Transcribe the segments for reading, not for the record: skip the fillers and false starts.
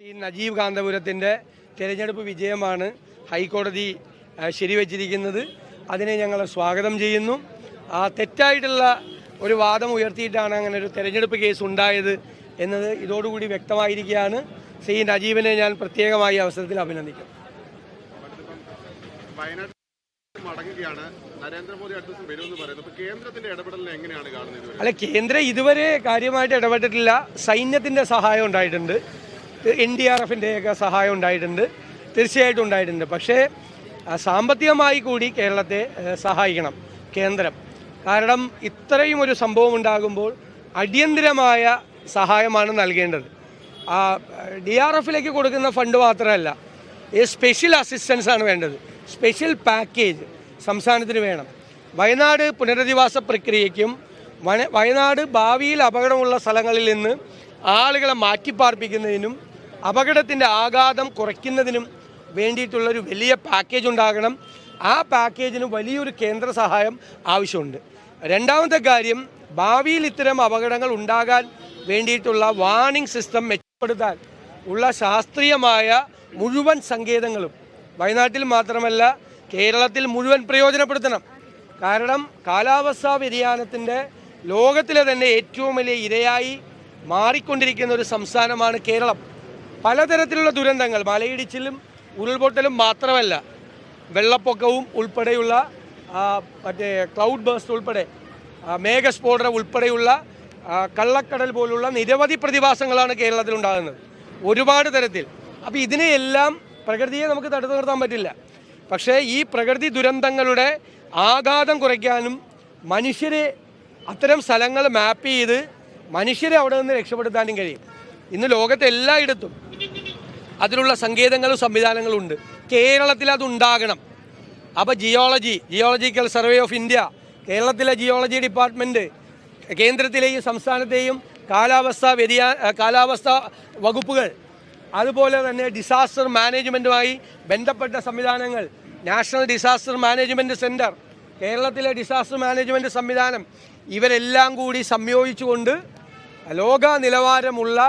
ശ്രീ നജീബ് കാന്തപുരത്തിൻ്റെ തിരഞ്ഞെടുപ്പ് വിജയമാണ് ഹൈക്കോടതി ശരിവച്ചിരിക്കുന്നത്. അതിനെ ഞങ്ങൾ സ്വാഗതം ചെയ്യുന്നു. തെറ്റായിട്ടുള്ള ഒരു വാദം ഉയർത്തിയിട്ടാണ് അങ്ങനെ ഒരു തിരഞ്ഞെടുപ്പ് കേസ് ഉണ്ടായത് എന്നത് ഇതോടുകൂടി വ്യക്തമായിരിക്കുകയാണ്. ശ്രീ നജീബിനെ ഞാൻ പ്രത്യേകമായി അവസരത്തിൽ അഭിനന്ദിക്കും. അല്ല, കേന്ദ്രം ഇതുവരെ കാര്യമായിട്ട് ഇടപെട്ടിട്ടില്ല. സൈന്യത്തിൻ്റെ സഹായം ഉണ്ടായിട്ടുണ്ട്, NDRFിൻ്റെയൊക്കെ സഹായം ഉണ്ടായിട്ടുണ്ട്, തീർച്ചയായിട്ടും ഉണ്ടായിട്ടുണ്ട്. പക്ഷേ സാമ്പത്തികമായി കൂടി കേരളത്തെ സഹായിക്കണം കേന്ദ്രം. കാരണം ഇത്രയും ഒരു സംഭവം ഉണ്ടാകുമ്പോൾ അടിയന്തിരമായ സഹായമാണ് നൽകേണ്ടത്. DRFിലേക്ക് കൊടുക്കുന്ന ഫണ്ട് മാത്രമല്ല, സ്പെഷ്യൽ അസിസ്റ്റൻസ് ആണ് വേണ്ടത്. സ്പെഷ്യൽ പാക്കേജ് സംസ്ഥാനത്തിന് വേണം. വയനാട് പുനരധിവാസ പ്രക്രിയയ്ക്കും വയനാട് ഭാവിയിൽ അപകടമുള്ള സ്ഥലങ്ങളിൽ നിന്ന് ആളുകളെ മാറ്റിപ്പാർപ്പിക്കുന്നതിനും അപകടത്തിൻ്റെ ആഘാതം കുറയ്ക്കുന്നതിനും വേണ്ടിയിട്ടുള്ളൊരു വലിയ പാക്കേജ് ഉണ്ടാകണം. ആ പാക്കേജിന് വലിയൊരു കേന്ദ്ര സഹായം ആവശ്യമുണ്ട്. രണ്ടാമത്തെ കാര്യം, ഭാവിയിൽ ഇത്തരം അപകടങ്ങൾ ഉണ്ടാകാൻ വേണ്ടിയിട്ടുള്ള വാർണിംഗ് സിസ്റ്റം മെച്ചപ്പെടുത്താൻ ഉള്ള ശാസ്ത്രീയമായ മുഴുവൻ സങ്കേതങ്ങളും വയനാട്ടിൽ മാത്രമല്ല കേരളത്തിൽ മുഴുവൻ പ്രയോജനപ്പെടുത്തണം. കാരണം കാലാവസ്ഥാ വ്യതിയാനത്തിൻ്റെ ലോകത്തിലെ തന്നെ ഏറ്റവും വലിയ ഇരയായി മാറിക്കൊണ്ടിരിക്കുന്ന ഒരു സംസ്ഥാനമാണ് കേരളം. പലതരത്തിലുള്ള ദുരന്തങ്ങൾ, മലയിടിച്ചിലും ഉരുൾപൊട്ടലും മാത്രമല്ല, വെള്ളപ്പൊക്കവും ഉൾപ്പെടെയുള്ള ക്ലൗഡ് ബേസ്റ്റ് ഉൾപ്പെടെ മേഘസ്ഫോടനം ഉൾപ്പെടെയുള്ള കള്ളക്കടൽ പോലുള്ള നിരവധി പ്രതിഭാസങ്ങളാണ് കേരളത്തിലുണ്ടാകുന്നത്, ഒരുപാട് തരത്തിൽ. അപ്പോൾ ഇതിനെയെല്ലാം പ്രകൃതിയെ നമുക്ക് തടുത്തു നിർത്താൻ പറ്റില്ല. പക്ഷേ ഈ പ്രകൃതി ദുരന്തങ്ങളുടെ ആഘാതം കുറയ്ക്കാനും മനുഷ്യരെ അത്തരം സ്ഥലങ്ങൾ മാപ്പ് ചെയ്ത് മനുഷ്യരെ അവിടെ നിന്ന് രക്ഷപ്പെടുത്താനും കഴിയും. ഇന്ന് ലോകത്തെ എല്ലായിടത്തും അതിനുള്ള സങ്കേതങ്ങളും സംവിധാനങ്ങളും ഉണ്ട്. കേരളത്തിൽ അതുണ്ടാകണം. അപ്പോൾ ജിയോളജിക്കൽ സർവേ ഓഫ് ഇന്ത്യ, കേരളത്തിലെ ജിയോളജി ഡിപ്പാർട്ട്മെൻറ്റ്, കേന്ദ്രത്തിലെയും സംസ്ഥാനത്തെയും കാലാവസ്ഥാ വകുപ്പുകൾ, അതുപോലെ തന്നെ ഡിസാസ്റ്റർ മാനേജ്മെൻറ്റുമായി ബന്ധപ്പെട്ട സംവിധാനങ്ങൾ, നാഷണൽ ഡിസാസ്റ്റർ മാനേജ്മെൻറ്റ് സെൻറ്റർ, കേരളത്തിലെ ഡിസാസ്റ്റർ മാനേജ്മെൻറ്റ് സംവിധാനം, ഇവരെല്ലാം കൂടി സംയോജിച്ചുകൊണ്ട് ലോക നിലവാരമുള്ള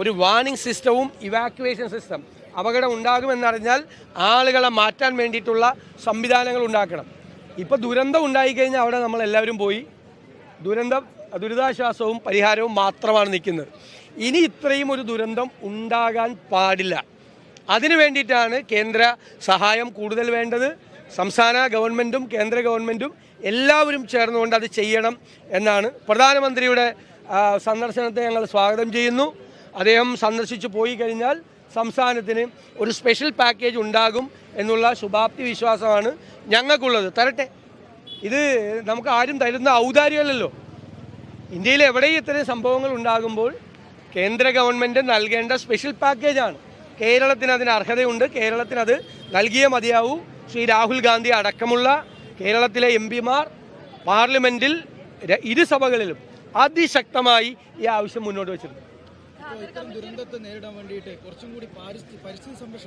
ഒരു വാർണിംഗ് സിസ്റ്റവും ഇവാക്യുവേഷൻ സിസ്റ്റം, അപകടം ഉണ്ടാകുമെന്നറിഞ്ഞാൽ ആളുകളെ മാറ്റാൻ വേണ്ടിയിട്ടുള്ള സംവിധാനങ്ങൾ ഉണ്ടാക്കണം. ഇപ്പോൾ ദുരന്തം ഉണ്ടായിക്കഴിഞ്ഞാൽ അവിടെ നമ്മളെല്ലാവരും പോയി ദുരിതാശ്വാസവും പരിഹാരവും മാത്രമാണ് നിൽക്കുന്നത്. ഇനി ഇത്രയും ഒരു ദുരന്തം ഉണ്ടാകാൻ പാടില്ല. അതിനു വേണ്ടിയിട്ടാണ് കേന്ദ്ര സഹായം കൂടുതൽ വേണ്ടത്. സംസ്ഥാന ഗവൺമെൻറ്റും കേന്ദ്ര ഗവൺമെൻറ്റും എല്ലാവരും ചേർന്നുകൊണ്ട് അത് ചെയ്യണം എന്നാണ്. പ്രധാനമന്ത്രിയുടെ സന്ദർശനത്തെ ഞങ്ങൾ സ്വാഗതം ചെയ്യുന്നു. അദ്ദേഹം സന്ദർശിച്ചു പോയി കഴിഞ്ഞാൽ സംസ്ഥാനത്തിന് ഒരു സ്പെഷ്യൽ പാക്കേജ് ഉണ്ടാകും എന്നുള്ള ശുഭാപ്തി വിശ്വാസമാണ് ഞങ്ങൾക്കുള്ളത്. തരട്ടെ, ഇത് നമുക്ക് ആരും തരുന്ന ഔദാര്യമല്ലല്ലോ. ഇന്ത്യയിൽ എവിടെയും ഇത്തരം സംഭവങ്ങൾ ഉണ്ടാകുമ്പോൾ കേന്ദ്ര ഗവൺമെൻറ് നൽകേണ്ട സ്പെഷ്യൽ പാക്കേജാണ്. കേരളത്തിന് അതിന് അർഹതയുണ്ട്. കേരളത്തിന് അത് നൽകിയേ മതിയാവൂ. ശ്രീ രാഹുൽ ഗാന്ധി അടക്കമുള്ള കേരളത്തിലെ MP-മാർ പാർലമെൻറ്റിൽ ഇരുസഭകളിലും അതിശക്തമായി ഈ ആവശ്യം മുന്നോട്ട് വെച്ചിട്ടുണ്ട്. ദുരന്തത്തെ നേരിടാൻ വേണ്ടിയിട്ട് കുറച്ചും കൂടി പരിസ്ഥിതി സംരക്ഷണം